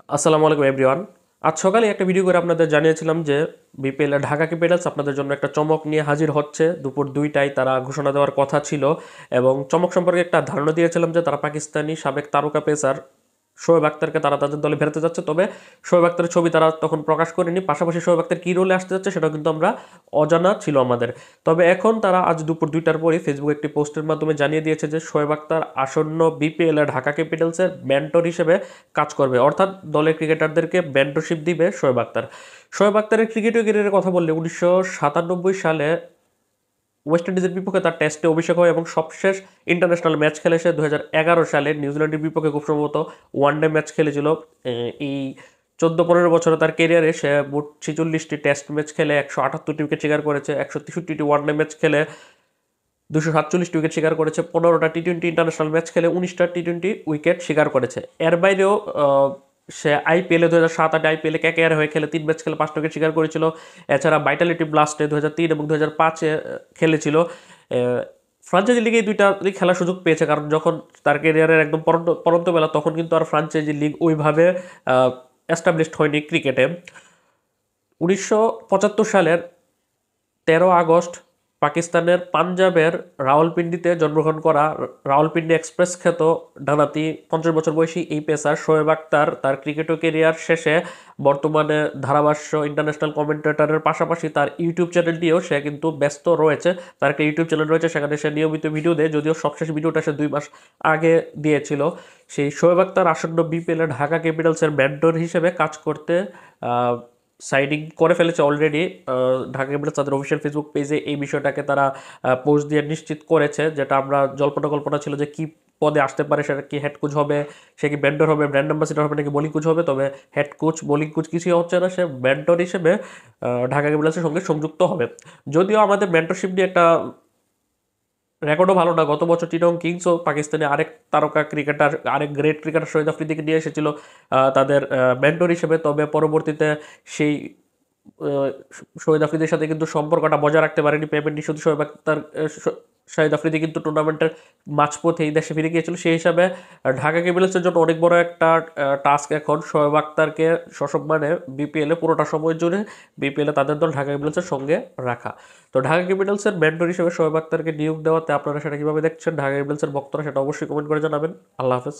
আসসালামু আলাইকুম এভরিওয়ান। আজ সকালে একটা ভিডিও করে আপনাদের জানিয়েছিলাম যে বিপিএল এর ঢাকা ক্যাপিটালস আপনাদের জন্য একটা চমক নিয়ে হাজির হচ্ছে। দুপুর 2টায় তারা ঘোষণা দেওয়ার কথা ছিল এবং চমক সম্পর্কে একটা ধারণা দিয়েছিলাম যে তারা পাকিস্তানি সাবেক তারকা পেসার শোয়েব আক্তারকে তারা তাদের দলে ফেরাতে যাচ্ছে। তবে শোয়েব আক্তারের ছবি তারা তখন প্রকাশ করেনি, পাশাপাশি শোয়েব আক্তার কী রোলে আসতে যাচ্ছে সেটাও কিন্তু আমরা অজানা ছিল আমাদের। তবে এখন তারা আজ দুপুর 2টার পরই ফেসবুকে একটি পোস্টের মাধ্যমে জানিয়ে দিয়েছে যে শোয়েব আক্তার আসন্ন বিপিএল এ ঢাকা ক্যাপিটালসের মেন্টর হিসেবে কাজ করবে, অর্থাৎ দলের ক্রিকেটারদেরকে মেন্টরশিপ দিবে শোয়েব আক্তার। শোয়েব আক্তারের ক্রিকেটীয় ক্যারিয়ারের কথা বললে 1997 সালে ওয়েস্ট ইন্ডিজের বিপক্ষে তার টেস্টে অভিষেক হয় এবং সবশেষ ইন্টারন্যাশনাল ম্যাচ খেলে সে 2011 সালে নিউজিল্যান্ডের বিপক্ষে খুব সম্ভবত ওয়ানডে ম্যাচ খেলেছিল। এই 14-15 বছরে তার ক্যারিয়ারে সে মোট 46টি টেস্ট ম্যাচ খেলে 178টি উইকেট শিকার করেছে, 163টি ওয়ানডে ম্যাচ খেলে 247টি উইকেট শিকার করেছে, 15টা টি-20 ইন্টারন্যাশনাল ম্যাচ খেলে 19টা টি-20 উইকেট শিকার করেছে। এর বাইরেও সে আইপিএলে 2007-8 আইপিএলে কেকেআর হয়ে খেলে 3 ম্যাচ খেলে 5টা উইকেট শিকার করেছিল। এছাড়া ভাইটালিটি ব্লাস্টে 2003 এবং 2005-এ খেলেছিল। ফ্রাঞ্চাইজি লিগে এই দুইটা লিগ খেলার সুযোগ পেয়েছে, কারণ যখন তার ক্যারিয়ারের একদম পরন্ত বেলা তখন কিন্তু আর ফ্রাঞ্চাইজি লিগ ওইভাবে এস্টাবলিশড হয়নি ক্রিকেটে। 1975 সালের 13 আগস্ট পাকিস্তানের পাঞ্জাবের রাওয়ালপিন্ডিতে জন্মগ্রহণ করা রাওয়ালপিন্ডি এক্সপ্রেস খ্যাত ডানাতি 50 বছর বয়সী এই পেসার শোয়েব আক্তার তার ক্রিকেটীয় কেরিয়ার শেষে বর্তমানে ধারাভাষ্য ইন্টারন্যাশনাল কমেন্টেটরের পাশাপাশি তার ইউটিউব চ্যানেলটিও সে কিন্তু ব্যস্ত রয়েছে। তার একটা ইউটিউব চ্যানেল রয়েছে, সেখানে সে নিয়মিত ভিডিও দেয়, যদিও সবশেষ ভিডিওটা সে 2 মাস আগে দিয়েছিল। সেই শোয়েব আক্তার আসন্ন বিপিএল ঢাকা ক্যাপিটালসের মেন্টর হিসেবে কাজ করতে সাইনিং করে ফেলেছে অলরেডি। ঢাকা ক্যাপিটালস তাদের অফিসিয়াল ফেসবুক পেজে এই বিষয়টাকে তারা পোস্ট দিয়ে নিশ্চিত করেছে, যেটা আমরা জল্পনা কল্পনা ছিল যে কি পদে আসতে পারে, সেটা কি হেড কোচ হবে, সে কি মেন্টর হবে, ব্র্যান্ড অ্যাম্বাসিডর হবে নাকি বোলিং কোচ হবে। তবে হেড কোচ বোলিং কোচ কিছুই হচ্ছে না, সে মেন্টর হিসেবে ঢাকা ক্যাপিটালসের সঙ্গে সংযুক্ত হবে। যদিও আমাদের মেন্টরশিপ নিয়ে একটা রেকর্ডও ভালো না, গত বছর চিটং কিংসও পাকিস্তানে আরেক তারকা ক্রিকেটার, আরেক গ্রেট ক্রিকেটার শহীদ আফ্রিদিকে নিয়ে এসেছিল তাদের মেন্টর হিসেবে। তবে পরবর্তীতে সেই আহ, শহীদ আফ্রিদির সাথে কিন্তু সম্পর্কটা বজায় রাখতে পারেনি, পেমেন্ট ইস্যুতে শোয়েব আক্তার শহীদ আফ্রিদি কিন্তু টুর্নামেন্টের মাঝপথে এই দেশে ফিরে গিয়েছিল। সেই হিসাবে ঢাকা ক্যাপিটালসের জন্য অনেক বড় একটা টাস্ক এখন শোয়েব আক্তারকে সসম্মানে বিপিএলে পুরোটা সময় জুড়ে বিপিএলে তাদের দল ঢাকা ক্যাপিটালসের সঙ্গে রাখা। তো ঢাকা ক্যাপিটালসের মেন্টর হিসেবে শোয়েব আক্তারকে নিয়োগ দেওয়াতে আপনারা সেটা কীভাবে দেখছেন, ঢাকা ক্যাপিটালসের ভক্তরা সেটা অবশ্যই কমেন্ট করে জানাবেন। আল্লাহ হাফেজ।